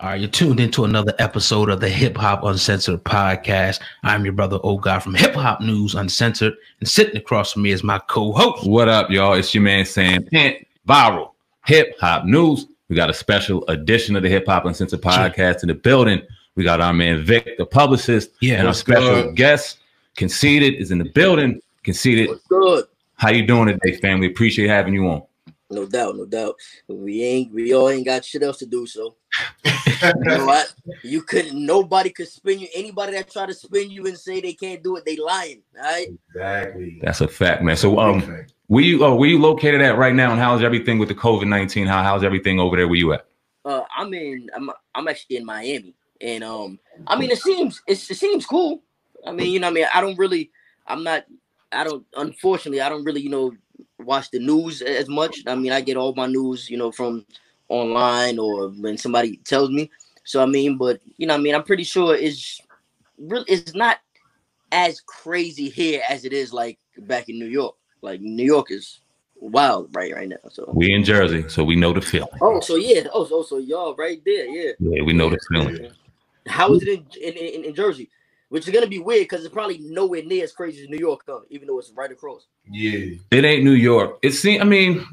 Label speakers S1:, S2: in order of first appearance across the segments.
S1: All right, you're tuned into another episode of the Hip Hop Uncensored podcast. I'm your brother, O-God, from Hip Hop News Uncensored, and sitting across from me is my co-host.
S2: What up, y'all? It's your man, Sam Pant, Viral Hip Hop News. We got a special edition of the Hip Hop Uncensored podcast in the building. We got our man, Vic, the publicist, and our special guest, Conceited, is in the building. Conceited,
S3: what's good?
S2: How you doing today, family? Appreciate having you on.
S3: No doubt, no doubt. We all ain't got shit else to do, so you know what? Nobody could spin you. Anybody that try to spin you and say they can't do it, they lying. All right?
S4: Exactly.
S2: That's a fact, man. So where you located at right now, and how's everything with the COVID-19? How's everything over there where you at?
S3: I'm actually in Miami. And I mean it seems cool. I mean, you know what I mean? Unfortunately, I don't really, watch the news as much. I mean, I get all my news, from online or when somebody tells me. So I mean, but I'm pretty sure it's not as crazy here as it is like back in New York. Like New York is wild right now. So
S2: we in Jersey, so we know the feeling.
S3: Oh, so yeah. So y'all right there, yeah.
S2: Yeah, we know the feeling.
S3: How is it in Jersey? Which is gonna be weird because it's probably nowhere near as crazy as New York, though, even though it's right across.
S4: Yeah,
S2: it ain't New York.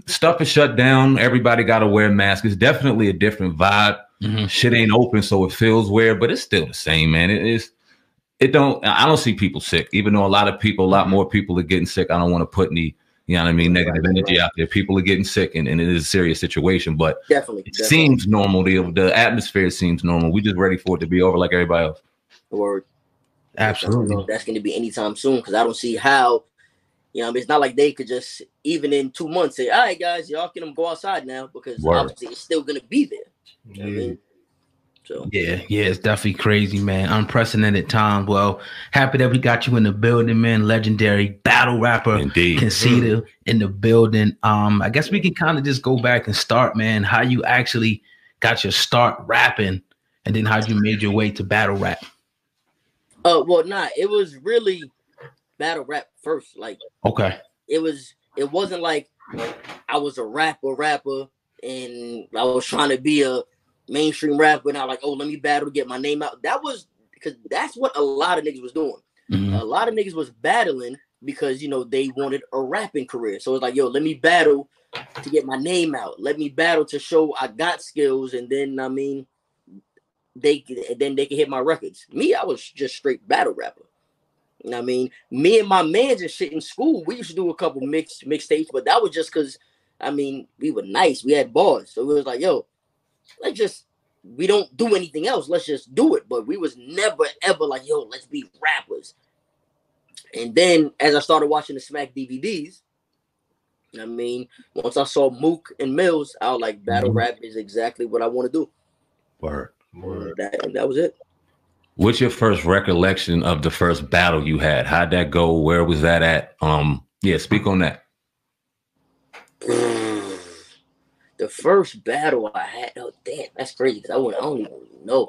S2: Stuff is shut down. Everybody got to wear masks. It's definitely a different vibe. Mm-hmm. Shit ain't open, so it feels weird, but it's still the same, man. I don't see people sick, even though a lot more people are getting sick. I don't want to put any, negative energy out there. People are getting sick, and it is a serious situation, but
S3: definitely.
S2: Seems normal. The atmosphere seems normal. We just ready for it to be over like everybody else.
S3: Word.
S1: Absolutely.
S3: That's going to be anytime soon because I don't see how, it's not like they could just, even in 2 months, say, all right, guys, y'all can go outside now because obviously it's still going to be there. You know what I mean? So.
S1: Yeah, it's definitely crazy, man. Unprecedented times. Well, happy that we got you in the building, man. Legendary battle rapper,
S2: indeed,
S1: Conceited in the building. I guess we can kind of just go back and start, man. How you actually got your start rapping, and then how you made your way to battle rap.
S3: It was really battle rap first. Like,
S1: okay,
S3: it wasn't like I was a rapper, and I was trying to be a mainstream rapper, and I was like, oh, let me battle to get my name out. That was because that's what a lot of niggas was doing. Mm-hmm. A lot of niggas was battling because they wanted a rapping career. So it's like, yo, let me battle to get my name out. Let me battle to show I got skills, and then they can hit my records. Me, I was just straight battle rapper. I mean, me and my mans and shit in school, we used to do a couple mixtapes, but that was just because, we were nice. We had bars. So it was like, yo, we don't do anything else. Let's just do it. But we was never, ever like, yo, let's be rappers. And then as I started watching the Smack DVDs, once I saw Mook and Mills, I was like, battle rap is exactly what I want to do.
S2: Word.
S3: That was it.
S2: What's your first recollection of the first battle you had? How'd that go? Where was that at? Speak on that.
S3: The first battle I had, oh damn, that's crazy because I don't even know.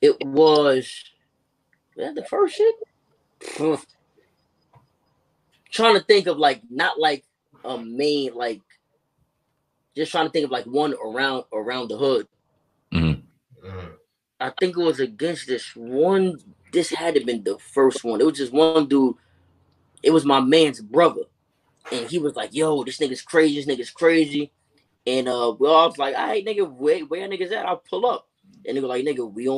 S3: It was the first shit. Trying to think of not like a main just trying to think of one around the hood.
S2: Mm-hmm.
S3: I think it was against this one. This had to have been the first one. It was just one dude. It was my man's brother. And he was like, yo, this nigga's crazy. And I was like, all right, nigga, where niggas at? I'll pull up. And they were like, nigga, we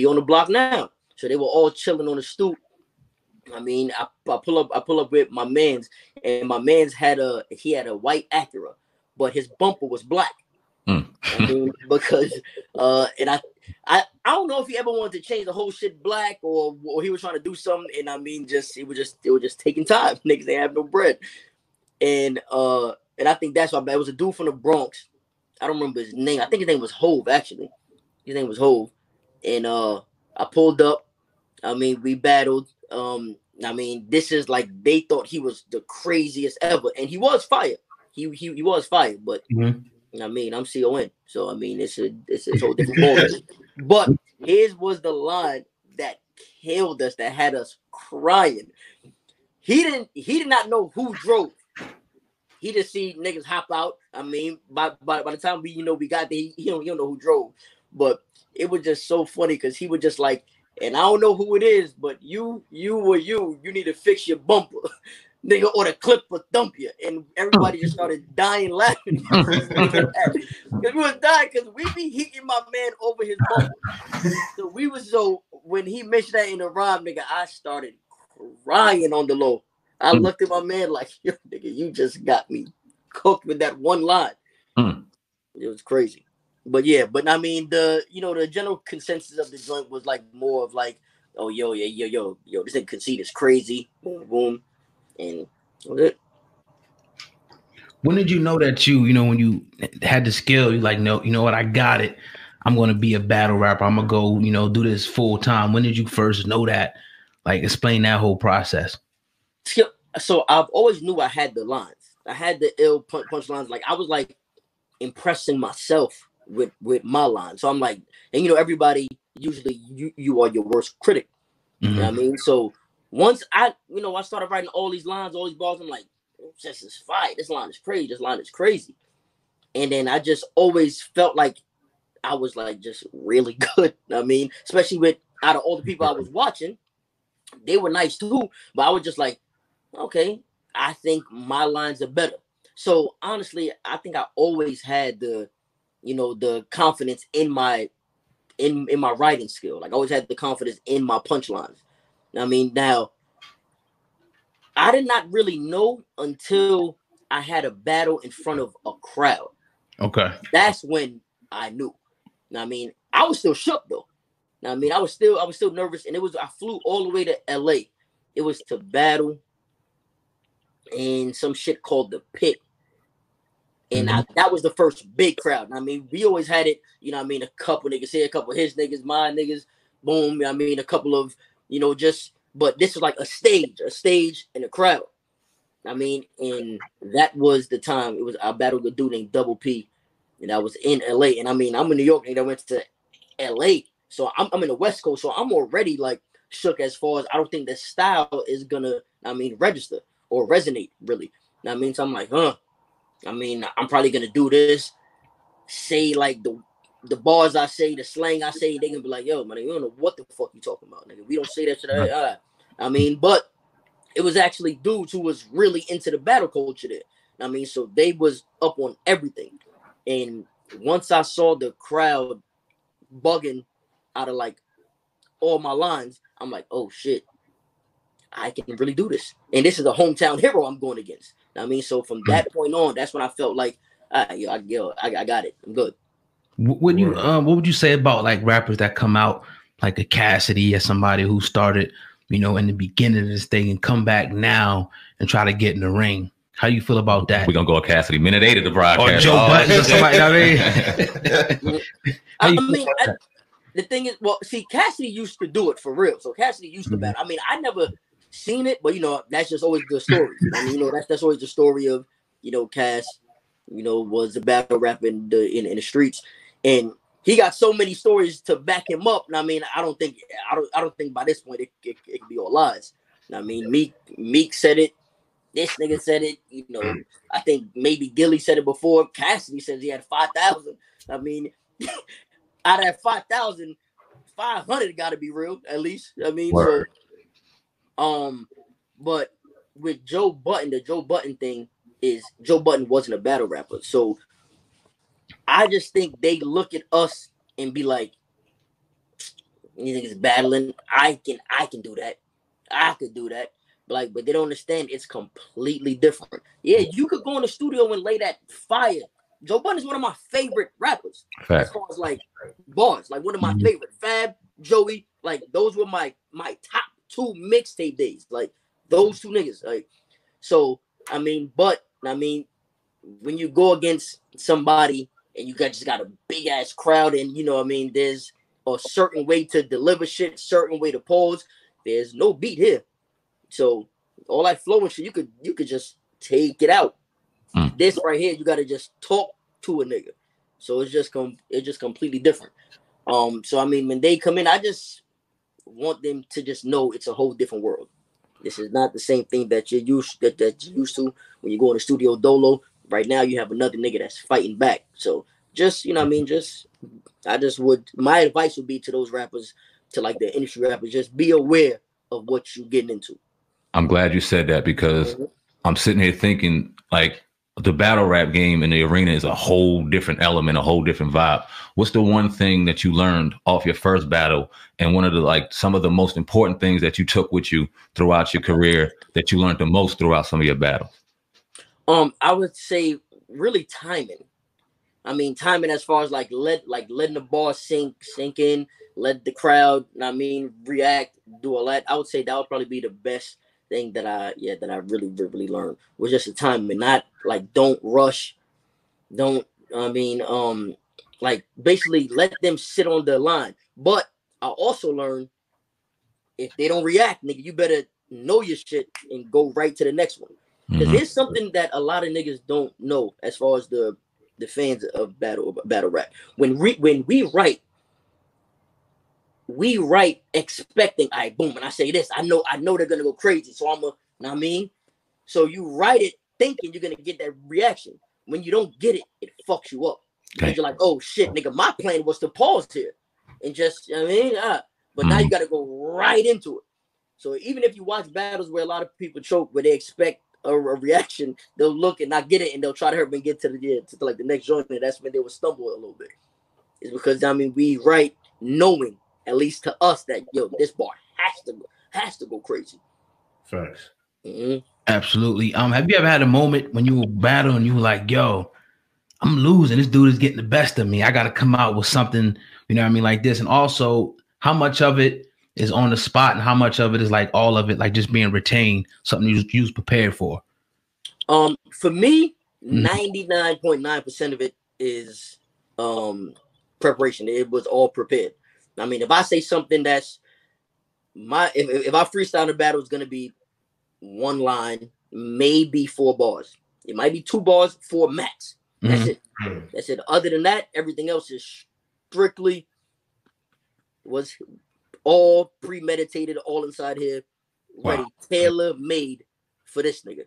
S3: on the block now. So they were all chilling on the stoop. I pull up with my man's, and my man's had a white Acura, but his bumper was black. Because and I don't know if he ever wanted to change the whole shit black or he was trying to do something, and it was just taking time. Niggas ain't have no bread. And I think that's why it was a dude from the Bronx. I don't remember his name. I think his name was Hove, actually. His name was Hove. And I pulled up. We battled. This is like they thought he was the craziest ever. And he was fire. He was fire, but I'm CON. So it's a whole different ballgame. But his was the line that killed us, that had us crying. He did not know who drove. he just see niggas hop out. I mean, by the time we got there, he don't know who drove. But it was just so funny because he was just like, and I don't know who it is, but you need to fix your bumper. Nigga, or the clip will thump you. And everybody just started dying laughing. Because we was dying because we be heating my man over his bumper. So when he mentioned that in the rhyme, nigga, I started crying on the low. I looked at my man like, yo, nigga, you just got me cooked with that one line. It was crazy. But yeah, I mean, the general consensus of the joint was like more of like, oh, yo, this nigga Conceit is crazy. Boom, boom. And that was it.
S1: When did you know that when you had the skill, you like, no, you know what, I got it. I'm going to be a battle rapper. I'm going to go, do this full time. When did you first know that? Like, explain that whole process.
S3: So I've always knew I had the lines. I had the ill punch lines. Like, I was like impressing myself with my lines. So I'm like, and everybody usually you are your worst critic. You know what I mean? So once I started writing all these lines, all these bars, I'm like, this is fire. This line is crazy. This line is crazy. And then I just always felt like I was like just really good. I mean, especially with out of all the people I was watching, they were nice too. But I was just like, okay, I think my lines are better. So honestly, I think I always had the confidence in my writing skill. Like I always had the confidence in my punchlines. I mean, now I did not really know until I had a battle in front of a crowd.
S1: Okay.
S3: That's when I knew. I mean, I was still shook though. I mean, I was still nervous, and I flew all the way to LA. It was to battle in some shit called the Pit. And that was the first big crowd. I mean, we always had it, a couple niggas here, a couple of his niggas, my niggas, boom. I mean, a couple of, but this was like a stage and a crowd. I mean, and that was the time. I battled a dude named Double P, and I was in LA. And I mean, I'm in New York, and I went to LA. So I'm in the West Coast, so I'm already like shook as far as I don't think the style is gonna, register or resonate really. I mean, so I'm like, I mean, I'm probably gonna do this, say like the bars I say, the slang I say, they gonna be like, yo, man, you don't know what the fuck you talking about, nigga. We don't say that shit. I mean, but it was actually dudes who was really into the battle culture there. I mean, so they was up on everything. And once I saw the crowd bugging out of like all my lines, I'm like, oh shit, I can really do this. And this is a hometown hero I'm going against. I mean, so from that point on, that's when I felt like, I got it. I'm good.
S1: What would you say about like rappers that come out like a Cassidy or somebody who started, in the beginning of this thing and come back now and try to get in the ring? How you feel about that?
S2: We're gonna go Cassidy, minute 8 of the broadcast.
S1: Or Joe Budden or somebody.
S3: The thing is, well, see, Cassidy used to do it for real. So Cassidy used to battle. I mean, I never seen it, but that's just always the story. I mean, that's always the story of Cass, was a battle rapper in the streets, and he got so many stories to back him up. And I mean, I don't think by this point it could be all lies. I mean, Meek said it. This nigga said it. I think maybe Gilly said it before. Cassidy says he had 5,000. I mean, out of that 5,000, 500 got to be real at least. I mean, word. So, but with Joe Budden, the Joe Budden thing is Joe Budden wasn't a battle rapper. So I just think they look at us and be like, you think it's battling? I can do that. I could do that. But they don't understand it's completely different. Yeah, you could go in the studio and lay that fire. Joe Budden is one of my favorite rappers. Fact. As far as like bars, like one of my favorite. Fab, Joey, like those were my top 2 mixtape days. Like those 2 niggas. Like, so I mean, when you go against somebody and you just got a big ass crowd, and there's a certain way to deliver shit, certain way to pose. There's no beat here. So all that flow and shit, you could just take it out. This right here, you gotta just talk to a nigga. So it's just completely different. So I mean, when they come in, I just want them to just know it's a whole different world. This is not the same thing that you're used to when you go in the studio dolo. Right now, you have another nigga that's fighting back. So just you know what I mean. My advice would be to those rappers, to like the industry rappers, just be aware of what you're getting into.
S2: I'm glad you said that because I'm sitting here thinking like the battle rap game in the arena is a whole different element, a whole different vibe. What's the one thing that you learned off your first battle, and one of the like some of the most important things that you took with you throughout your career that you learned the most throughout some of your battles?
S3: I would say really timing. I mean, timing as far as letting the ball sink in, let the crowd, I mean, react, do all that. I would say that would probably be the best thing that I really learned, was just the timing. Not like don't rush, don't like basically let them sit on the line. But I also learned, if they don't react, nigga, you better know your shit and go right to the next one. Because there's something that a lot of niggas don't know as far as the fans of battle rap. When we write expecting, all right, boom, and I say this, I know they're gonna go crazy, so know what I mean? So you write it thinking you're gonna get that reaction. When you don't get it, it fucks you up. Because you're like, oh shit, nigga, my plan was to pause here and just, you know what I mean? But now you gotta go right into it. So even if you watch battles where a lot of people choke, where they expect a reaction, they'll look and not get it, and they'll try to hurry and get to like the next joint, and that's when they will stumble a little bit. It's because we write knowing, at least to us, that this bar has to go crazy.
S4: Facts.
S1: Absolutely. Have you ever had a moment when you were battling and you were like, yo, I'm losing, this dude is getting the best of me, I gotta come out with something, you know what I mean, like this? And also, how much of it is on the spot and how much of it is like all of it like just being retained, something you was prepared for?
S3: For me, 99.9% of it is preparation. It was all prepared. I mean, if I say something that's if I freestyle a battle, it's gonna be one line, maybe 4 bars. It might be 2 bars, 4 max. That's it. That's it. Other than that, everything else is strictly was all premeditated, all inside here, ready, tailor made for this nigga.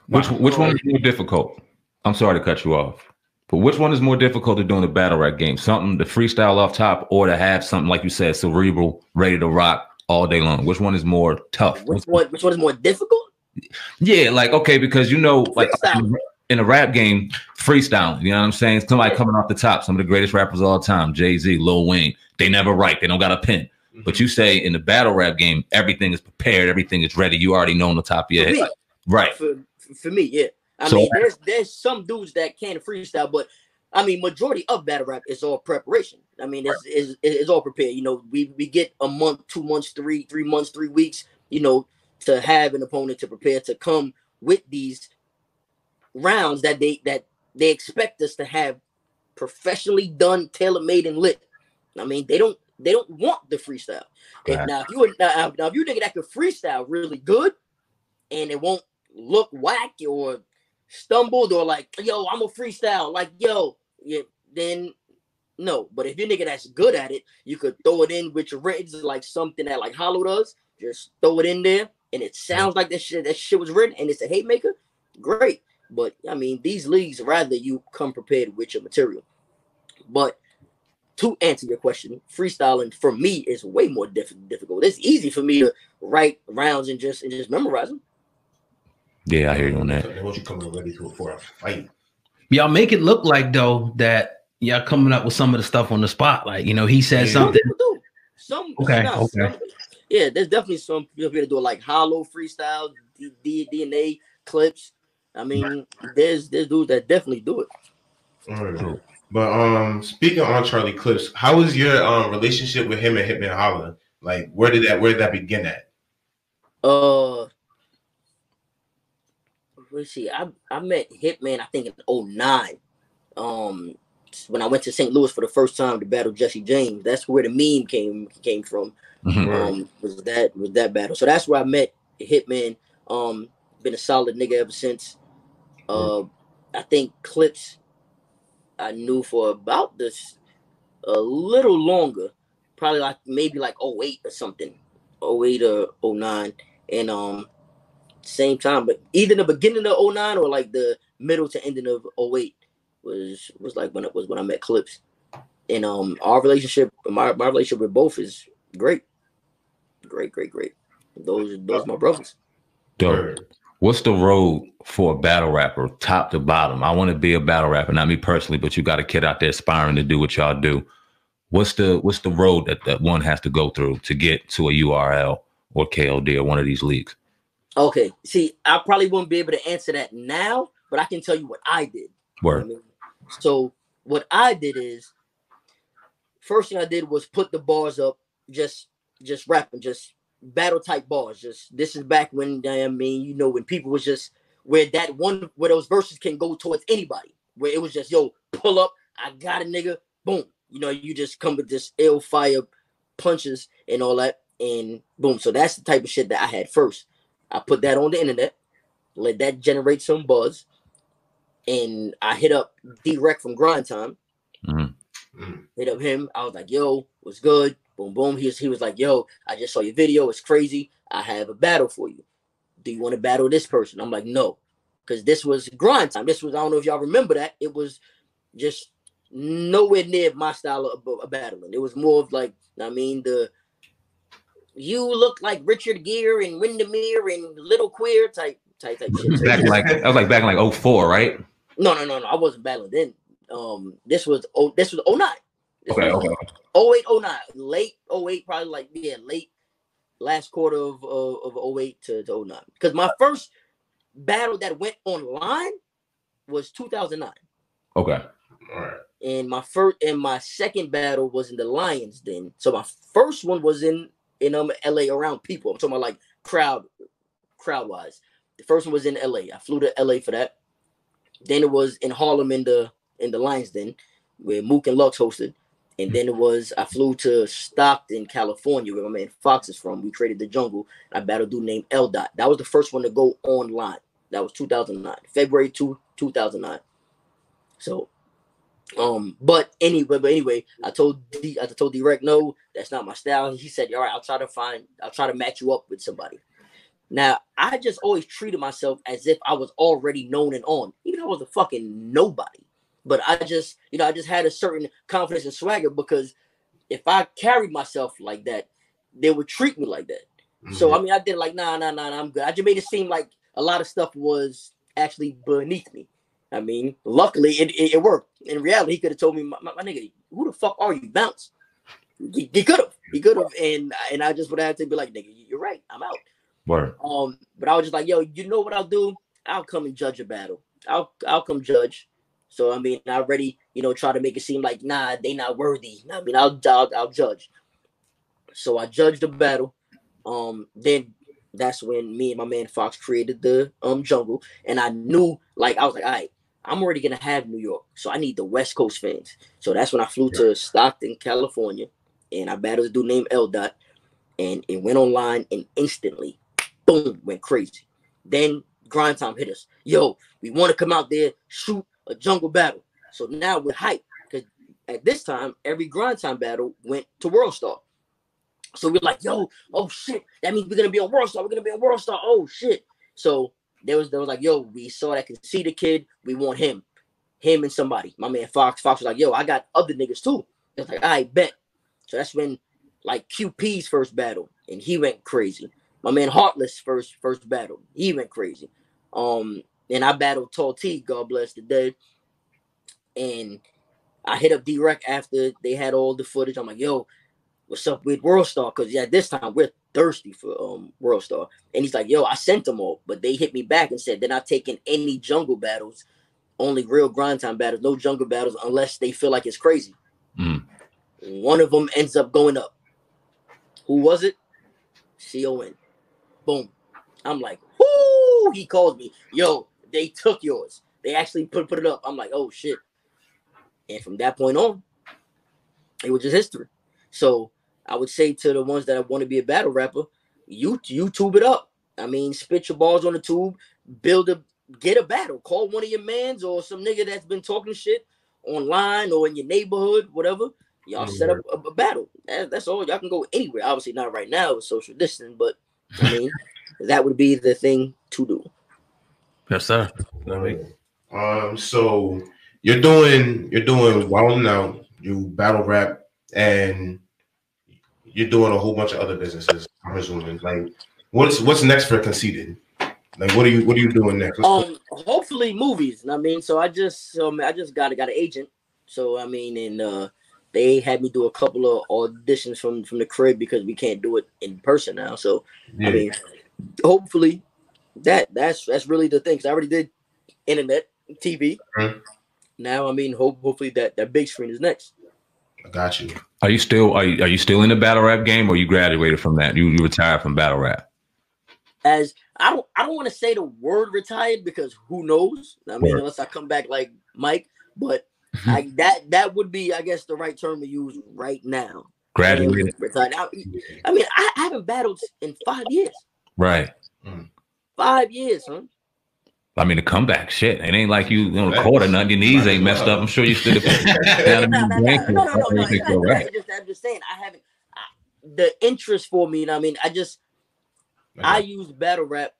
S2: Which one is more difficult? I'm sorry to cut you off, but which one is more difficult to do in the battle rap game? Something to freestyle off top, or to have something like you said, cerebral, ready to rock all day long? Which one is more tough?
S3: Which one is more difficult?
S2: Yeah, like okay, because like in a rap game, freestyling, you know what I'm saying? Somebody coming off the top, some of the greatest rappers of all time, Jay-Z, Lil Wayne, they never write, they don't got a pen. But you say in the battle rap game, everything is prepared, everything is ready. You already know on the top of your head. Right.
S3: For me, yeah. I mean, there's some dudes that can freestyle, but I mean, majority of battle rap is all preparation. I mean, it's all prepared. You know, we get a month, 2 months, 3 months, 3 weeks, you know, to have an opponent to prepare to come with these rounds that they expect us to have professionally done, tailor-made, and lit. I mean, they don't want the freestyle. Now if you nigga that could freestyle really good and it won't look whack or stumbled or like, yo, I'm a freestyle, like, yo, yeah, then no. But if you're nigga that's good at it, you could throw it in with your written, like something that like Hollow does. Just throw it in there and it sounds like that shit was written and it's a hate maker. Great. But I mean, these leagues rather you come prepared with your material. But to answer your question, freestyling for me is way more difficult. It's easy for me to write rounds and just memorize them.
S2: Yeah, I hear you on that.
S4: Once you come ready for a fight,
S1: y'all make it look like though that y'all coming up with some of the stuff on the spot. Like, you know, he said something.
S3: Some yeah, there's definitely some people that do it like Hollow freestyle, DNA clips. I mean, there's dudes that definitely do it.
S4: All right. But speaking on Charlie Clips, how was your relationship with him and Hitman Holla? Like, where did that begin at?
S3: Let's see. I met Hitman, I think in 2009. When I went to St. Louis for the first time to battle Jesse James. That's where the meme came from. Was that battle. So that's where I met Hitman. Been a solid nigga ever since. I think Clips I knew for about this a little longer, probably like maybe like 08 or something, 08 or 09. and same time, but either the beginning of '09 or like the middle to ending of '08 was like when I met Clips. And our relationship, my relationship with both is great. Great. Those are my brothers.
S2: Dope. What's the road for a battle rapper, top to bottom? I want to be a battle rapper, not me personally, but you got a kid out there aspiring to do what y'all do. What's the road that one has to go through to get to a URL or KOD or one of these leagues?
S3: Okay. See, I probably won't be able to answer that now, but I can tell you what I did.
S2: Word.
S3: You know what I mean? So what I did is, first thing I did was put the bars up, just rapping, just battle type bars. Just this is back when when people was just where those verses can go towards anybody. Where it was just, yo, pull up, I got a nigga, boom. You just come with this ill fire punches and all that, and boom. So that's the type of shit that I had first. I put that on the internet, let that generate some buzz, and I hit up D-Rec from Grind Time. Hit up him. I was like, yo, what's good? Boom, boom. He was like, yo, I just saw your video. It's crazy. I have a battle for you. Do you want to battle this person? I'm like, no. Because this was Grind Time. This was, I don't know if y'all remember that. It was just nowhere near my style of battling. It was more of like, you look like Richard Gere and Windermere and Little Queer type shit.
S2: Back in back in 04, right?
S3: No. I wasn't battling then. This was 09.
S2: Okay.
S3: 08, 09, late 08, probably late last quarter of 08 to 09. Because my first battle that went online was 2009.
S2: Okay.
S4: All right.
S3: And my second battle was in the Lions Den. So my first one was in LA around people. I'm talking about like crowd wise. The first one was in LA. I flew to LA for that. Then it was in Harlem in the Lions Den, where Mook and Lux hosted. And then I flew to Stockton, California, where my man Fox is from. We created the Jungle. I battled a dude named L. Dot. That was the first one to go online. That was 2009, February 2009. So, but anyway, I told D-Rec, no, that's not my style. He said, all right, I'll try to match you up with somebody. Now, I just always treated myself as if I was already known and on, even though I was a fucking nobody. But I just had a certain confidence and swagger, because if I carried myself like that, they would treat me like that. Mm-hmm. So, I did like, nah, I'm good. I just made it seem like a lot of stuff was actually beneath me. Luckily, it worked. In reality, he could have told me, my nigga, who the fuck are you? Bounce. He could have. And I just would have to be like, nigga, you're right. I'm out.
S2: Word.
S3: But I was just like, yo, you know what I'll do? I'll come and judge a battle. I'll come judge. So I already, try to make it seem like, nah, they not worthy. I'll judge. So I judged the battle. Then that's when me and my man Fox created the Jungle, and I knew, like, I was like, all right, I'm already gonna have New York, so I need the West Coast fans. So that's when I flew to Stockton, California, and I battled a dude named L. Dot, and it went online, and instantly, boom, went crazy. Then Grind Time hit us. Yo, we want to come out there, shoot a Jungle battle. So now we're hyped, because at this time, every Grind Time battle went to World Star. So we're like, yo, oh shit, that means we're gonna be on World Star. We're gonna be on World Star. Oh shit. So there was like, yo, we saw that Conceited Kid. We want him and somebody. My man Fox was like, yo, I got other niggas too. It's like, I bet. So that's when like QP's first battle, and he went crazy. My man Heartless first battle, he went crazy. And I battled Tall T, God bless the dead. And I hit up D-Rec after they had all the footage. I'm like, yo, what's up with World Star? Because this time we're thirsty for World Star. And he's like, yo, I sent them all, but they hit me back and said they're not taking any Jungle battles, only real Grind Time battles, no Jungle battles unless they feel like it's crazy. One of them ends up going up. Who was it? CON. Boom. I'm like, whoo! He calls me, yo, they took yours. They actually put it up. I'm like, oh shit. And from that point on, it was just history. So I would say to the ones that want to be a battle rapper, you tube it up. Spit your balls on the tube, get a battle. Call one of your mans or some nigga that's been talking shit online or in your neighborhood, whatever. Y'all set up a battle. That's all. Y'all can go anywhere. Obviously not right now with social distancing, but that would be the thing to do.
S1: Yes, sir.
S4: So you're doing Wildin' Out, you battle rap, and you're doing a whole bunch of other businesses. I'm assuming. Like, what's next for Conceited? Like, what are you doing next?
S3: Hopefully movies. I mean, so I just got an agent. So I mean, and they had me do a couple of auditions from the crib because we can't do it in person now. So I mean, hopefully that's really the thing. 'Cause I already did internet TV.
S4: Mm-hmm.
S3: Now I mean, hopefully that big screen is next.
S4: I got you.
S2: Are you still in the battle rap game, or you graduated from that? You retired from battle rap?
S3: As I don't want to say the word retired because who knows? I mean, unless I come back like Mike, but that would be, I guess, the right term to use right now.
S2: Graduated.
S3: Retired. I mean, I haven't battled in 5 years.
S2: Right.
S3: 5 years, huh?
S2: I mean, the comeback shit. It ain't like you on a court or nothing. Your knees ain't messed up. I'm sure you still.
S3: No. I'm just saying, I haven't. The interest for me, I mean, I use battle rap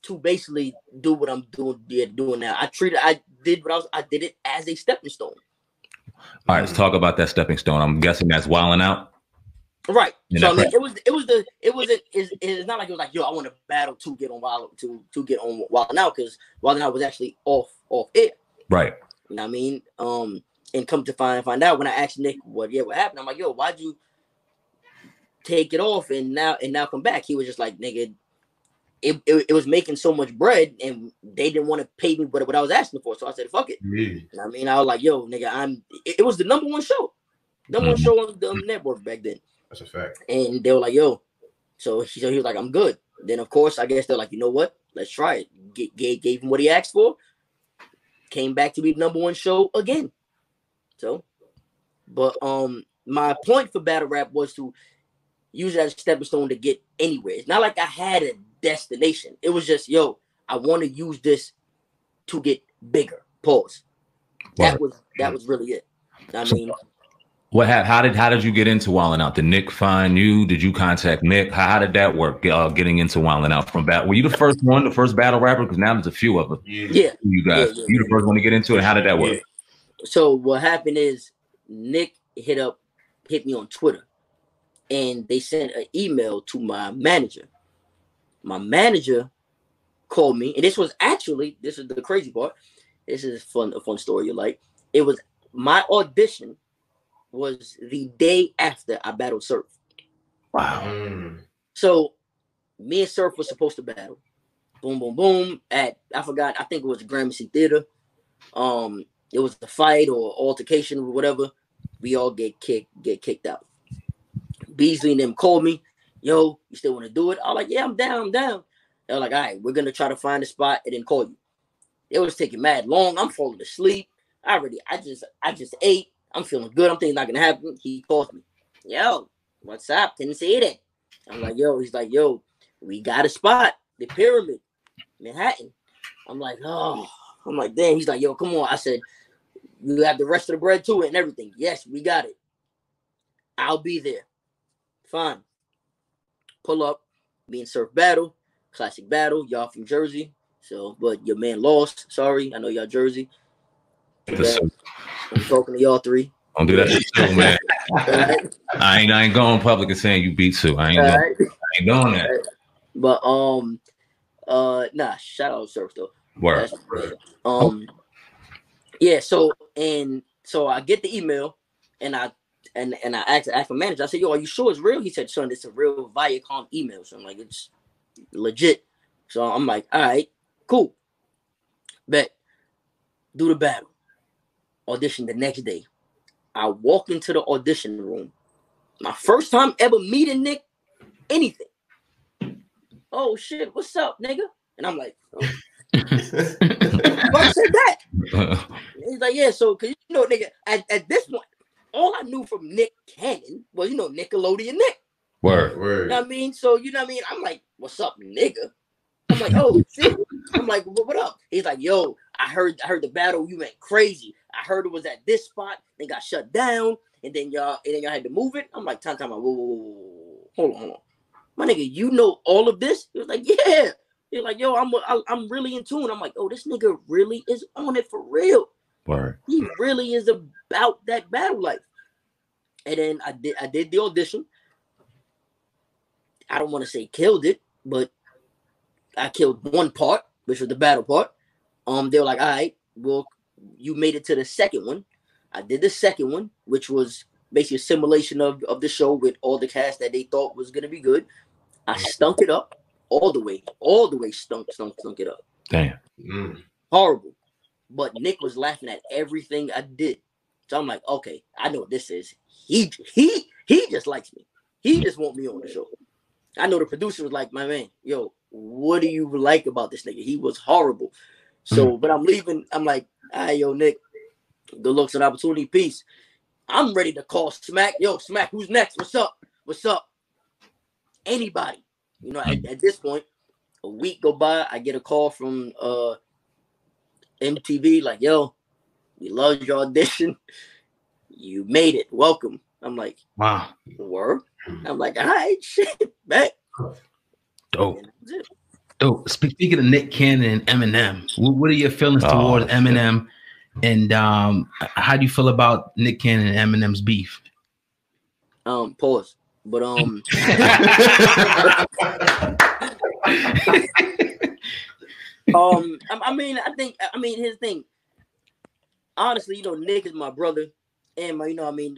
S3: to basically do what I'm doing now. I did it as a stepping stone.
S2: All right, let's talk about that stepping stone. I'm guessing that's Wildin' Out.
S3: Right. So I mean, it's not like it was like, yo, I want to battle to get on Wildin' Out, because Wildin' Out was actually off air.
S2: Right.
S3: You know what I mean? And come to find out when I asked Nick what happened, I'm like, yo, why'd you take it off and now come back? He was just like, nigga, it was making so much bread and they didn't want to pay me what I was asking for. So I said, fuck it. You know what I mean? I was like, yo, nigga, it was the number one show. Number one show on the network back then.
S4: That's a fact.
S3: And they were like, yo. So he was like, I'm good. Then of course, I guess they're like, you know what? Let's try it. Gave him what he asked for. Came back to be the number one show again. So, but my point for battle rap was to use it as a stepping stone to get anywhere. It's not like I had a destination. It was just, yo, I want to use this to get bigger. Pause. That was really it. I mean,
S2: how did you get into Wildin' Out? Did Nick find you? Did you contact Nick? How did that work? Getting into Wildin' Out from battle. Were you the first battle rapper? Because now there's a few of them.
S3: Yeah.
S2: You guys. Yeah. You the first one to get into it. How did that work?
S3: Yeah. So what happened is Nick hit me on Twitter, and they sent an email to my manager. My manager called me, and this is the crazy part. This is a fun story. You like, it was my audition was the day after I battled Surf.
S2: Wow.
S3: So me and Surf was supposed to battle. Boom, boom, boom. I think it was Gramercy Theater. It was a fight or altercation or whatever. We all get kicked out. Beasley and them called me. Yo, you still want to do it? I was like, yeah, I'm down. They're like, all right, we're gonna try to find a spot and then call you. It was taking mad long. I'm falling asleep. I just ate. I'm feeling good. I'm thinking it's not gonna happen. He calls me. Yo, what's up? Didn't see it. I'm like, yo. He's like, yo, we got a spot. The Pyramid, Manhattan. I'm like, oh. I'm like, damn. He's like, yo, come on. I said, you have the rest of the bread to it and everything. Yes, we got it. I'll be there. Fine. Pull up. Me and Surf battle. Classic battle. Y'all from Jersey. So, but your man lost. Sorry. I know y'all Jersey. I'm talking to y'all three.
S2: Don't do that to Sue, man. I ain't going public and saying you beat Sue. I ain't doing that.
S3: But shout out Surf though.
S2: Word.
S3: Yeah. So I get the email, and I asked my manager. I said, "Yo, are you sure it's real?" He said, "Son, it's a real Viacom email." So I'm like, "It's legit." So I'm like, "All right, cool. Bet. Do the battle." Audition the next day. I walk into the audition room. My first time ever meeting Nick, anything. Oh shit, what's up, nigga? And I'm like, oh. Fuck said that. He's like, yeah, so cause you know, nigga, at this point, all I knew from Nick Cannon was, Nickelodeon Nick.
S2: Word.
S3: You know what I mean? So you know what I mean? I'm like, what's up, nigga? I'm like, oh shit. I'm like, what up? He's like, yo, I heard the battle, you went crazy. I heard it was at this spot, then got shut down, and then y'all had to move it. I'm like, time out. Whoa. Hold on. my nigga, you know all of this? He was like, yeah. He was like, yo, I'm really in tune. I'm like, oh, this nigga really is on it for real.
S2: Word.
S3: He really is about that battle life. And then I did the audition. I don't want to say killed it, but I killed one part, which was the battle part. They were like, all right, well, you made it to the second one. I did the second one, which was basically a simulation of the show with all the cast that they thought was gonna be good. I stunk it up all the way stunk it up.
S2: Damn.
S3: Horrible. But Nick was laughing at everything I did. So I'm like, okay, I know what this is. He just likes me. He just want me on the show. I know the producer was like, my man, yo, what do you like about this nigga? He was horrible. So, but I'm leaving. I'm like, all right, yo, Nick, good looks and opportunity, peace. I'm ready to call Smack. Yo, Smack, who's next? What's up? What's up? Anybody. You know, at this point, a week go by, I get a call from MTV, like, yo, we loved your audition. You made it. Welcome. I'm like,
S1: wow.
S3: Word? I'm like, all right, shit, back.
S1: Dope. Dope. Speaking of Nick Cannon and Eminem, what are your feelings towards Eminem? And how do you feel about Nick Cannon and Eminem's beef?
S3: Pause. But I mean, here's the thing. Honestly, you know, Nick is my brother, and you know, I mean,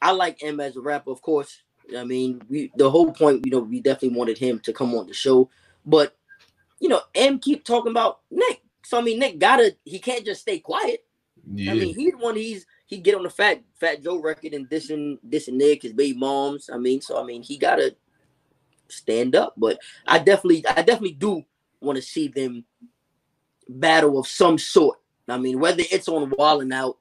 S3: I like M as a rapper, of course. I mean, the whole point, you know, we definitely wanted him to come on the show, but you know, M keep talking about Nick. So I mean, Nick he can't just stay quiet. Yeah. I mean, he's one. He get on the Fat Joe record and dissing Nick, his baby moms. I mean, so I mean, he gotta stand up. But I definitely do want to see them battle of some sort. I mean, whether it's on Wildin' Out,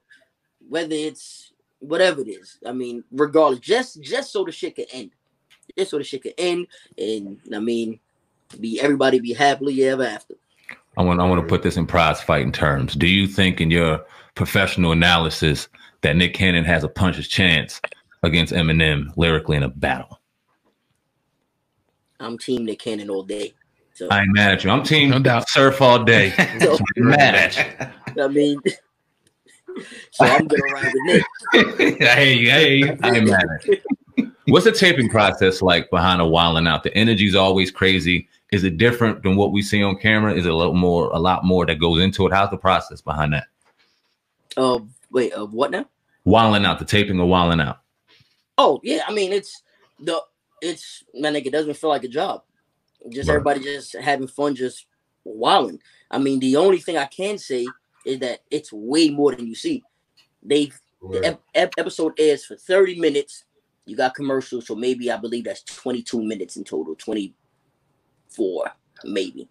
S3: whether it's whatever it is. I mean, regardless, just so the shit can end. Just so the shit can end, and I mean, everybody be happily ever after.
S2: I want to put this in prize fighting terms. Do you think, in your professional analysis, that Nick Cannon has a puncher's chance against Eminem lyrically in a battle?
S3: I'm team Nick Cannon all day. So
S2: I ain't mad at you. I'm team Surf all day.
S3: So,
S2: I'm mad at you.
S3: I mean, so I'm gonna ride with Nick.
S1: I hear you.
S2: I ain't mad at you. What's the taping process like behind a Wildin' Out? The energy's always crazy. Is it different than what we see on camera? Is it a lot more that goes into it? How's the process behind that?
S3: Wait, what now?
S2: Wildin' Out, the taping of Wildin' Out.
S3: Oh yeah, I mean it's man, like, it doesn't feel like a job. Just right. Everybody just having fun, just wilding. I mean, the only thing I can say is that it's way more than you see. The episode airs for 30 minutes. You got commercials, so maybe I believe that's 22 minutes in total, 24 maybe.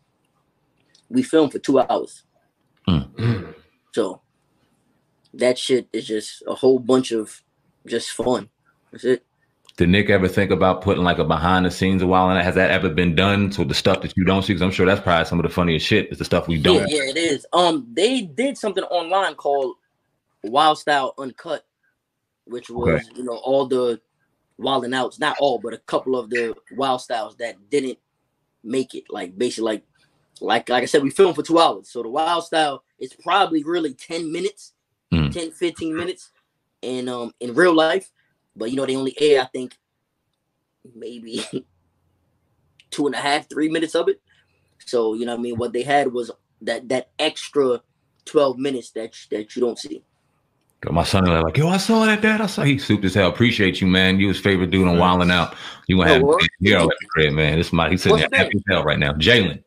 S3: We filmed for 2 hours. So that shit is just a whole bunch of just fun. That's it.
S2: Did Nick ever think about putting like a behind the scenes a while? And has that ever been done? So the stuff that you don't see, because I'm sure that's probably some of the funniest shit is the stuff we don't.
S3: Yeah, it is. They did something online called Wild Style Uncut, which was you know, all the Wildin' Outs, not all, but a couple of the Wild Styles that didn't make it. Like basically, like I said, we filmed for 2 hours. So the Wild Style is probably really 10 minutes, 10, 15 minutes, and in real life. But, you know, they only air, I think, maybe 2.5, 3 minutes of it. So, you know what I mean? What they had was that extra 12 minutes that you don't see.
S2: My son was like, yo, I saw that, Dad. I saw he souped as hell. Appreciate you, man. You was favorite dude on Wildin' Out. You gonna have here at the crib, man. He's sitting there happy as hell right now. Jalen,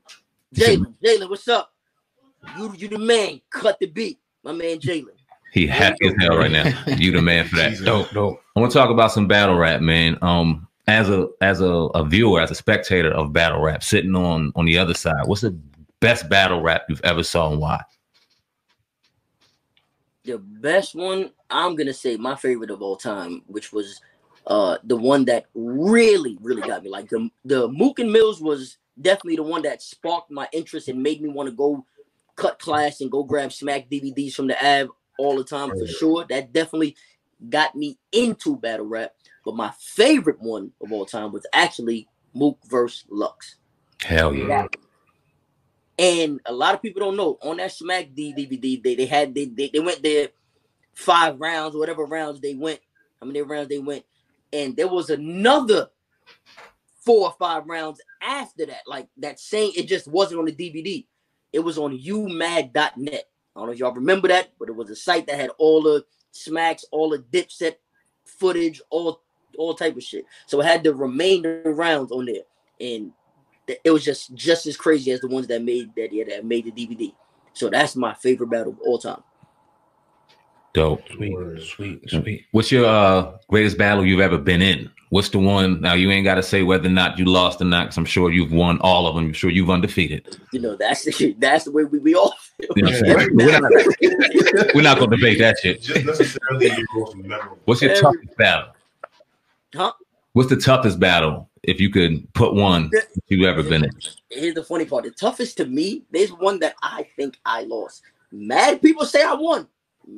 S3: what's up? You the man. Cut the beat. My man Jalen.
S2: He happy as hell right now. You the man for that.
S1: Dope.
S2: I want to talk about some battle rap, man. As a viewer, as a spectator of battle rap, sitting on the other side, what's the best battle rap you've ever saw and why?
S3: The best one, I'm gonna say my favorite of all time, which was the one that really, really got me. Like the Mook and Mills was definitely the one that sparked my interest and made me want to go cut class and go grab Smack DVDs from the Av all the time for sure. That definitely got me into battle rap. But my favorite one of all time was actually Mook vs. Lux.
S2: Hell yeah.
S3: And a lot of people don't know, on that Smack DVD, they went there 5 rounds, whatever rounds they went, how many rounds they went, and there was another 4 or 5 rounds after that, like that same, it just wasn't on the DVD. It was on umad.net. I don't know if y'all remember that, but it was a site that had all the Smacks, all the Dipset footage, all type of shit. So it had the remainder rounds on there, and it was just as crazy as the ones that made the DVD. So that's my favorite battle of all time.
S2: Dope.
S1: Sweet.
S2: What's your greatest battle you've ever been in? What's the one? Now you ain't got to say whether or not you lost or not, because I'm sure you've won all of them. I'm sure you've undefeated.
S3: You know, that's the way we all feel.
S2: You know we're not going to debate that shit.
S4: Just necessarily your most memorable.
S2: What's your toughest battle?
S3: Huh?
S2: What's the toughest battle, if you could put one that you've ever been in?
S3: Here's the funny part. The toughest to me, there's one that I think I lost. Mad people say I won.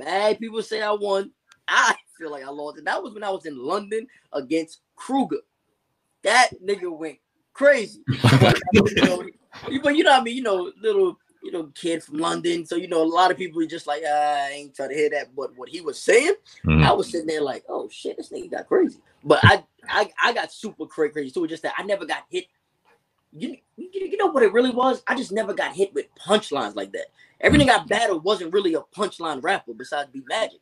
S3: I feel like I lost. And that was when I was in London against Kruger. That nigga went crazy. But you know what I mean? Little kid from London. So, a lot of people are just like, I ain't trying to hear that. But what he was saying, I was sitting there like, oh shit, this nigga got crazy. But I got super crazy too. Just that I never got hit. You know what it really was? I just never got hit with punchlines like that. Everything I battled wasn't really a punchline rapper besides B Magic.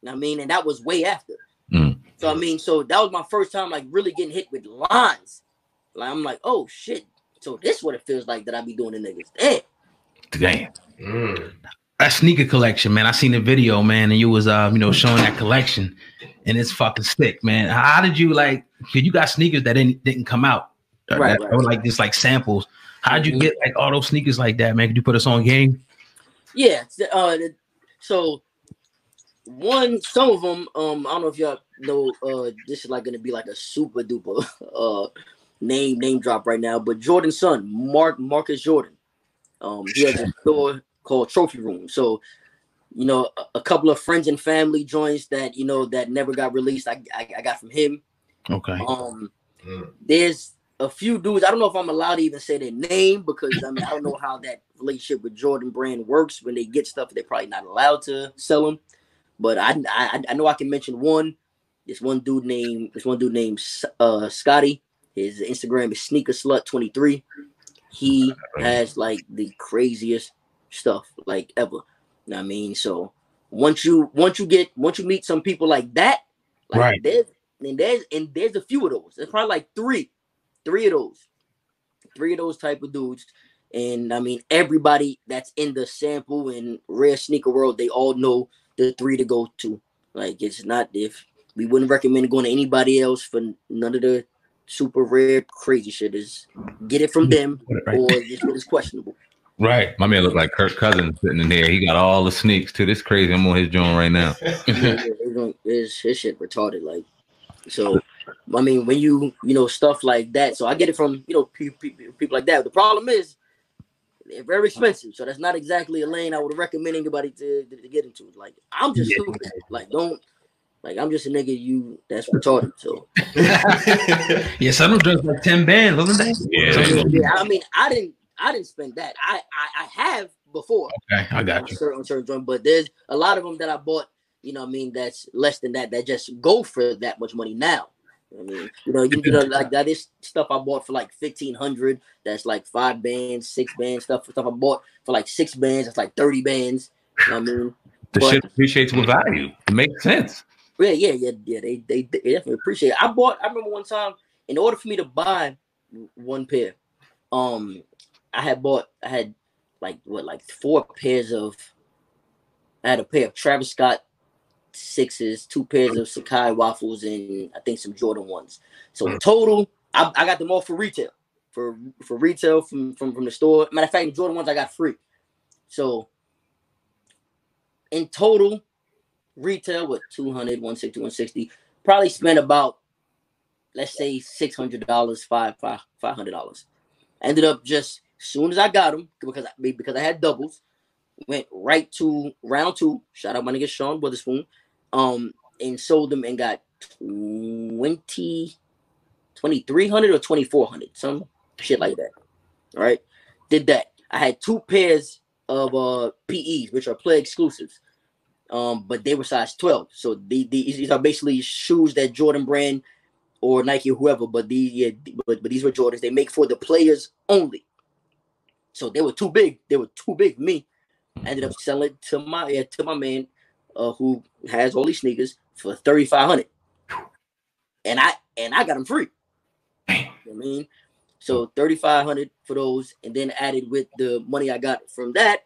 S3: You know what I mean? And that was way after. So that was my first time like really getting hit with lines. Like I'm like, oh shit. So this is what it feels like that I be doing to niggas.
S2: Damn.
S1: That sneaker collection, man. I seen the video, man, and you was showing that collection, and it's fucking sick, man. How did you like? Cause you got sneakers that didn't come out,
S3: right.
S1: Or like just like samples. How did you get like all those sneakers like that, man? Could you put us on game?
S3: Yeah. So some of them, I don't know if y'all know. This is like gonna be like a super duper name drop right now, but Jordan's son, Marcus Jordan. He has a store called Trophy Room. So, a couple of friends and family joints that that never got released. I got from him.
S1: Okay.
S3: There's a few dudes. I don't know if I'm allowed to even say their name because I don't know how that relationship with Jordan Brand works. When they get stuff, they're probably not allowed to sell them. But I know I can mention one. This one dude named Scotty. His Instagram is SneakerSlut23. He has like the craziest stuff like ever. You know what I mean? So once you meet some people like that, like
S1: right.
S3: There's a few of those. There's probably like three of those type of dudes. And I mean, everybody that's in the sample and rare sneaker world, they all know the 3 to go to. Like it's not, if we wouldn't recommend going to anybody else for none of the super rare crazy shit. Is get it from them or it's questionable.
S2: Right. My man look like Kirk Cousins sitting in there. He got all the sneaks too. This crazy. I'm on his joint right now.
S3: His shit retarded. Like, so I mean, when you stuff like that, so I get it from people like that. The problem is they're very expensive, so that's not exactly a lane I would recommend anybody to get into. Like, I'm just stupid. Like, I'm just a nigga that's retarded. So
S1: yeah, some of them like 10 bands, wasn't they?
S3: Yeah. I mean, I didn't spend that. I have before.
S1: Okay, I got you.
S3: Certain joint, but there's a lot of them that I bought. That's less than that. That just go for that much money now. I mean, like that is stuff I bought for like 1,500. That's like 5 bands, 6 bands stuff I bought for like 6 bands. That's like 30 bands. You know what I mean?
S2: Shit appreciates with value. It makes sense.
S3: Yeah. They definitely appreciate it. I remember one time, in order for me to buy one pair, I had like 4 pairs of. I had a pair of Travis Scott 6s, 2 pairs of Sakai waffles, and I think some Jordan 1s. So in total, I got them all for retail. For retail from the store. Matter of fact, the Jordan 1s I got free. So in total, retail with 200, 160, 160, probably spent about, let's say $600, $500. I ended up just as soon as I got them, because I had doubles, went right to round 2. Shout out my nigga Sean Witherspoon. and sold them and got 2,300 or 2,400, some shit like that. All right, did that. I had 2 pairs of PEs, which are play exclusives, but they were size 12. So these are basically shoes that Jordan Brand or Nike or whoever, but these were Jordans. They make for the players only. So they were too big. They were too big for me. I ended up selling it to my man who has all these sneakers for $3,500, and I got them free. You know what I mean, so $3,500 for those, and then added with the money I got from the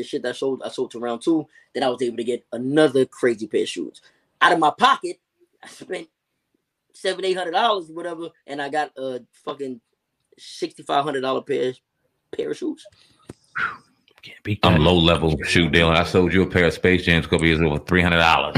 S3: shit that I sold to Round 2. Then I was able to get another crazy pair of shoes out of my pocket. I spent $700-800 whatever, and I got a fucking $6,500 pair of shoes.
S1: Can't beat that.
S2: I'm low level shoe dealer. I sold you a pair of Space Jams a couple years ago for $300.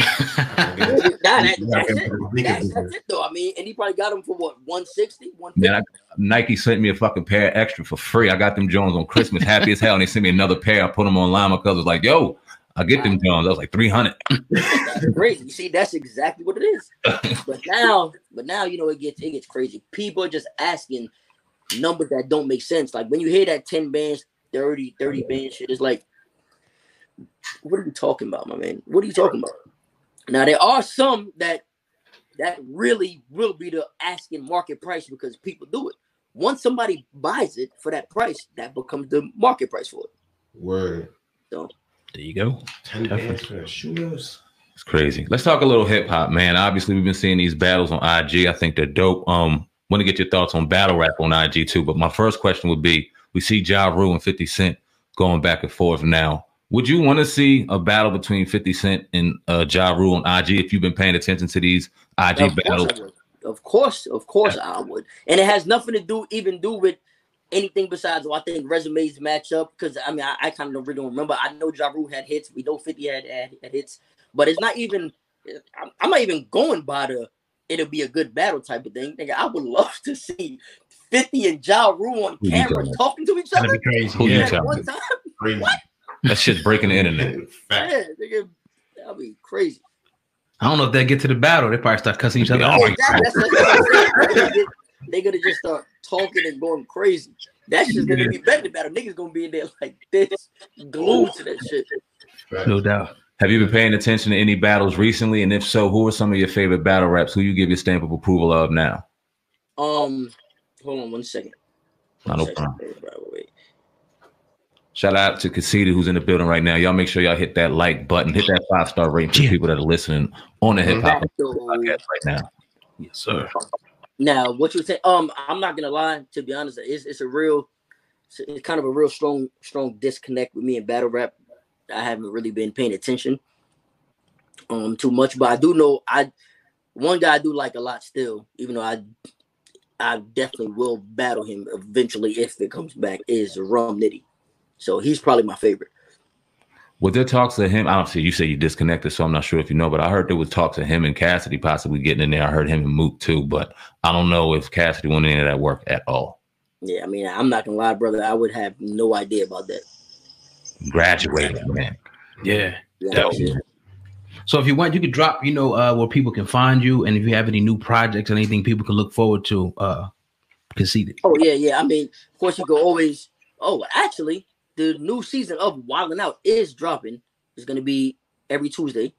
S3: That's it though. I mean, and he probably got them for what, 160, 150?
S2: Man, Nike sent me a fucking pair extra for free. I got them Jones on Christmas, happy as hell, and they sent me another pair. I put them online because it was like, yo, I get them Jones. I was like $300.
S3: That's crazy. You see, that's exactly what it is. But now, you know, it gets crazy. People are just asking numbers that don't make sense. Like when you hear that 10 bands, 30 bands shit, it's like, what are you talking about, my man? What are you talking about? Now there are some that really will be the asking market price because people do it. Once somebody buys it for that price, that becomes the market price for it.
S4: Word.
S3: So
S1: there you go.
S4: 10 bands for shoes.
S2: It's crazy. Let's talk a little hip hop, man. Obviously, we've been seeing these battles on IG. I think they're dope. Want to get your thoughts on battle rap on IG too. But my first question would be: we see Ja Rule and 50 Cent going back and forth now. Would you want to see a battle between 50 Cent and Ja Rule on IG if you've been paying attention to these IG battles?
S3: Of course, I would. And it has nothing to do with anything besides, I think resumes match up. Because I mean, I kind of really don't remember. I know Ja Rule had hits. We know 50 had hits, but it's not even. I'm not even going by the it'll be a good battle type of thing. I would love to see 50 and Ja Rule on camera talking to each other.
S1: That'd be crazy.
S2: Who you
S3: At
S2: talking
S3: one
S2: to?
S3: time. What?
S2: That shit's breaking the internet.
S3: Yeah, that'd be crazy.
S1: I don't know if they get to the battle. They probably start cussing each other out.
S3: They're gonna just start talking and going crazy. That's just gonna be better battle. Niggas gonna be in there like this, glued to that shit.
S1: No doubt.
S2: Have you been paying attention to any battles recently? And if so, who are some of your favorite battle raps? Who you give your stamp of approval of now?
S3: Hold on 1 second.
S2: No problem. Shout out to Conceited, who's in the building right now. Y'all make sure y'all hit that like button, hit that 5-star rating for the people that are listening on the Hip Hop Podcast right now.
S1: Yes, sir.
S3: Now, what you say? I'm not gonna lie. To be honest, it's kind of a real strong disconnect with me and battle rap. I haven't really been paying attention too much, but I do know one guy I do like a lot still, even though I definitely will battle him eventually if it comes back, is Rum Nitty. So he's probably my favorite.
S2: Was there talks of him? I don't see. You say you disconnected, so I'm not sure if you know, but I heard there was talks of him and Cassidy possibly getting in there. I heard him and Mook too, but I don't know if Cassidy went into that work at all.
S3: Yeah, I mean, I'm not gonna lie, brother. I would have no idea about that.
S2: Graduated, man.
S1: Yeah.
S3: Yeah.
S1: So if you want, you could drop, where people can find you, and if you have any new projects or anything people can look forward to, Conceited.
S3: Oh yeah. I mean, of course you could always. Oh, actually, the new season of Wildin' Out is dropping. It's gonna be every Tuesday,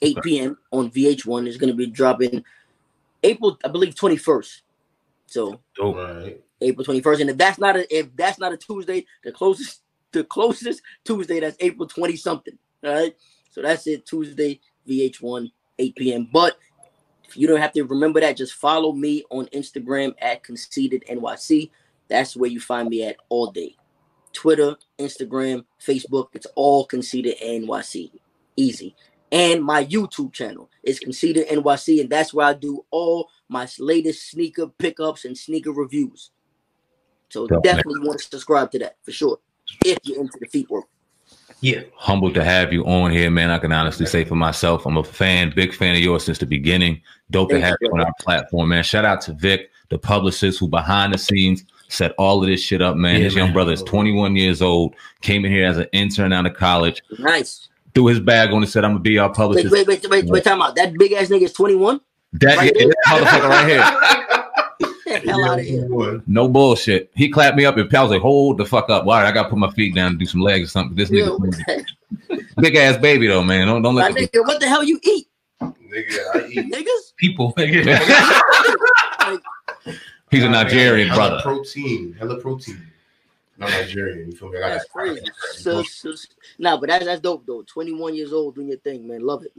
S3: 8 p.m. on VH1. It's gonna be dropping April, I believe, 21st. So April 21st, and if that's not a Tuesday, the closest Tuesday, that's April 20 something. All right, so that's it. Tuesday, VH1, 8 p.m. But if you don't have to remember that, just follow me on Instagram at ConceitedNYC. That's where you find me at all day. Twitter, Instagram, Facebook, it's all Conceited NYC. Easy. And my YouTube channel is Conceited NYC, and that's where I do all my latest sneaker pickups and sneaker reviews. So definitely want to subscribe to that for sure, if you're into the feet work.
S1: Yeah.
S2: Humbled to have you on here, man. I can honestly say for myself, I'm a big fan of yours since the beginning. Dope to have you on our platform, man. Shout out to Vic, the publicist who behind the scenes set all of this shit up, man. His young brother is 21 years old, came in here as an intern out of college.
S3: Nice.
S2: threw his bag on and said, "I'm gonna be our publicist."
S3: Wait, time out. That big ass nigga is 21.
S2: That
S3: Right there?
S2: motherfucker right here.
S3: Get the hell out of here.
S2: No bullshit. He clapped me up and I was like, "Hold the fuck up! All right, I gotta put my feet down and do some legs or something." This
S3: Yo,
S2: nigga, big ass baby though, man. Don't
S3: my
S2: let.
S3: nigga, what the hell you eat?
S4: Nigga, I eat.
S3: Niggas?
S1: People.
S3: Like,
S2: He's a Nigerian brother.
S4: Hella protein. Not Nigerian. You feel me?
S3: that's crazy. Nah, but that's dope though. 21 years old doing your thing, man. Love it.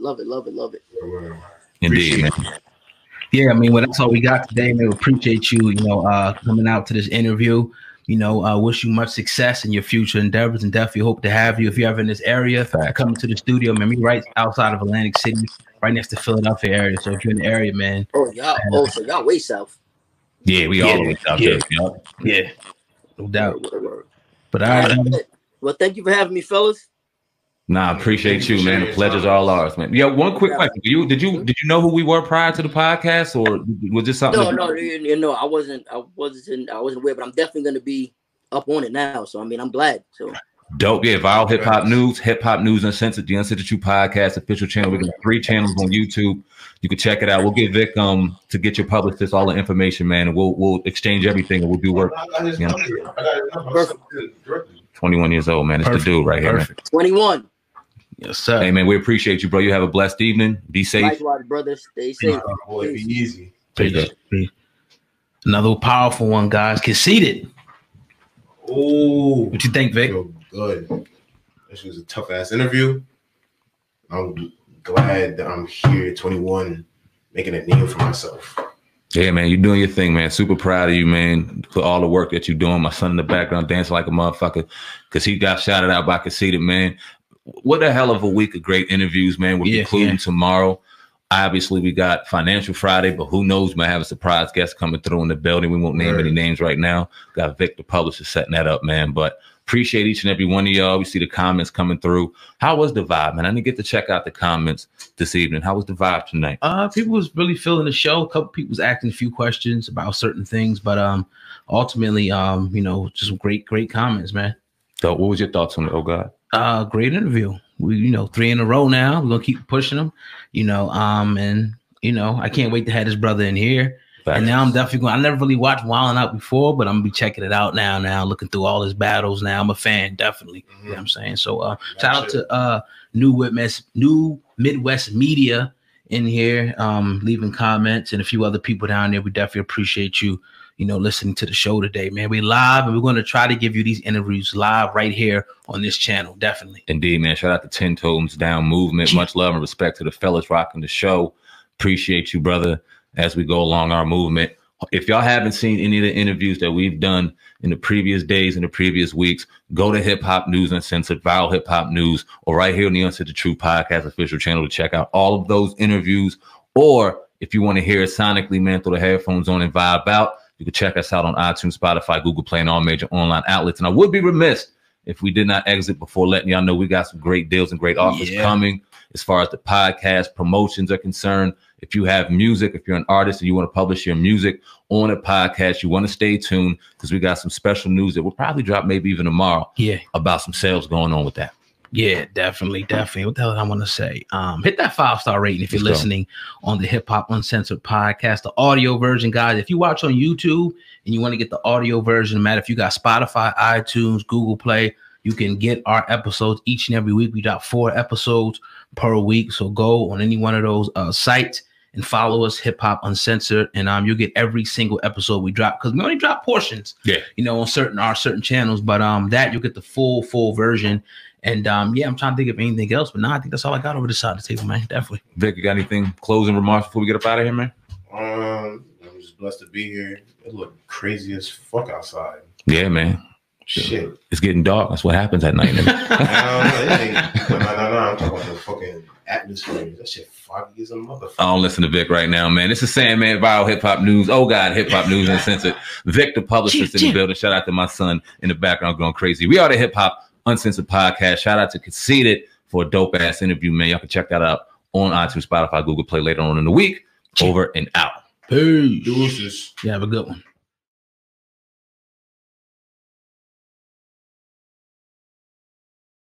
S2: Indeed, man.
S1: Yeah, I mean, well, that's all we got today, man. We appreciate you, coming out to this interview. Wish you much success in your future endeavors, and definitely hope to have you if you're ever in this area. Coming to the studio, man. We right outside of Atlantic City, right next to Philadelphia area. So if you're in the area, man.
S3: Oh, so y'all way south.
S2: Yeah, we all the way out there.
S1: Yeah, no doubt.
S3: Word.
S1: But all right, man.
S3: Well, thank you for having me, fellas.
S2: Nah, I appreciate you, man. The pleasure's all ours, man. Yeah, one quick question. Did you know who we were prior to the podcast, or was this something?
S3: No, I wasn't aware, but I'm definitely gonna be up on it now. So I mean, I'm glad. So
S2: dope, yeah. Viral Hip Hop News Uncensored, the Uncensored Truth Podcast official channel. We got 3 channels on YouTube. You can check it out. We'll get Vic to get your publicist all the information, man, and we'll exchange everything and we'll do work. 21 years old, man. It's the dude right here, man.
S3: 21.
S1: Yes, sir.
S2: Hey, man, we appreciate you, bro. You have a blessed evening. Be safe.
S3: Likewise, brother. Stay safe.
S4: Boy, be easy.
S1: Peace. Another powerful one, guys. Conceited.
S4: Oh,
S1: What you think, Vic?
S4: feel good. This was a tough ass interview. I'm glad that I'm here, 21, making a name for myself.
S2: Yeah, man, you're doing your thing, man. Super proud of you, man, for all the work that you're doing. My son in the background dancing like a motherfucker because he got shouted out by Conceited, man. What a hell of a week of great interviews, man. We're concluding tomorrow. Obviously, we got Financial Friday, but who knows? We might have a surprise guest coming through in the building. We won't name any names right now. Got Vic, the publisher, setting that up, man. But appreciate each and every one of y'all. We see the comments coming through. How was the vibe, man? I didn't get to check out the comments this evening. How was the vibe tonight?
S1: People was really feeling the show. A couple people was asking a few questions about certain things, but ultimately, just great comments, man.
S2: So, what was your thoughts on it? Oh God.
S1: Great interview. We, 3 in a row now. We're gonna keep pushing them, I can't wait to have this brother in here. And now I'm definitely going. I never really watched Wildin' Out before, but I'm gonna be checking it out now, looking through all his battles now. I'm a fan, definitely. You know what I'm saying? So shout out to New Midwest Media in here, leaving comments, and a few other people down there. We definitely appreciate you, listening to the show today, man. We live, and we're going to try to give you these interviews live right here on this channel, definitely.
S2: Indeed, man. Shout out to 10 Toes Down Movement. Much love and respect to the fellas rocking the show. Appreciate you, brother, as we go along our movement. If y'all haven't seen any of the interviews that we've done in the previous days and the previous weeks, go to Hip Hop News Uncensored, Viral Hip Hop News, or right here on the Uncensored Truth Podcast official channel to check out all of those interviews. Or if you want to hear it sonically, man, throw the headphones on and vibe out. You can check us out on iTunes, Spotify, Google Play, and all major online outlets. And I would be remiss if we did not exit before letting y'all know we got some great deals and great offers coming as far as the podcast promotions are concerned. If you have music, if you're an artist and you want to publish your music on a podcast, you want to stay tuned because we got some special news that will probably drop maybe even tomorrow about some sales going on with that.
S1: Yeah, definitely. What the hell did I want to say? Hit that 5-star rating if you're listening on the Hip Hop Uncensored podcast, the audio version, guys. If you watch on YouTube and you want to get the audio version, no matter if you got Spotify, iTunes, Google Play, you can get our episodes each and every week. We got 4 episodes per week. So go on any one of those sites and follow us, Hip Hop Uncensored, and you'll get every single episode we drop because we only drop portions, on certain channels. But that you'll get the full version. And I'm trying to think of anything else, but I think that's all I got over the side of the table, man. Definitely.
S2: Vic, you got anything closing remarks before we get up out of here, man?
S4: I'm just blessed to be here. It looked crazy as fuck outside.
S2: Yeah, man.
S4: Shit.
S2: It's getting dark. That's what happens at night.
S4: No, I'm talking about the fucking atmosphere. That shit foggy as a motherfucker.
S2: I don't listen to Vic right now, man. This is Sandman, Viral Hip Hop News. Oh, God, Hip Hop News Uncensored. Vic, the publicist in the building. Shout out to my son in the background going crazy. We are the Hip Hop Uncensored Podcast. Shout out to Conceited for a dope ass interview, man. Y'all can check that out on iTunes, Spotify, Google Play later on in the week. Over and out.
S1: Peace.
S4: Deuces.
S1: Yeah, have a good one.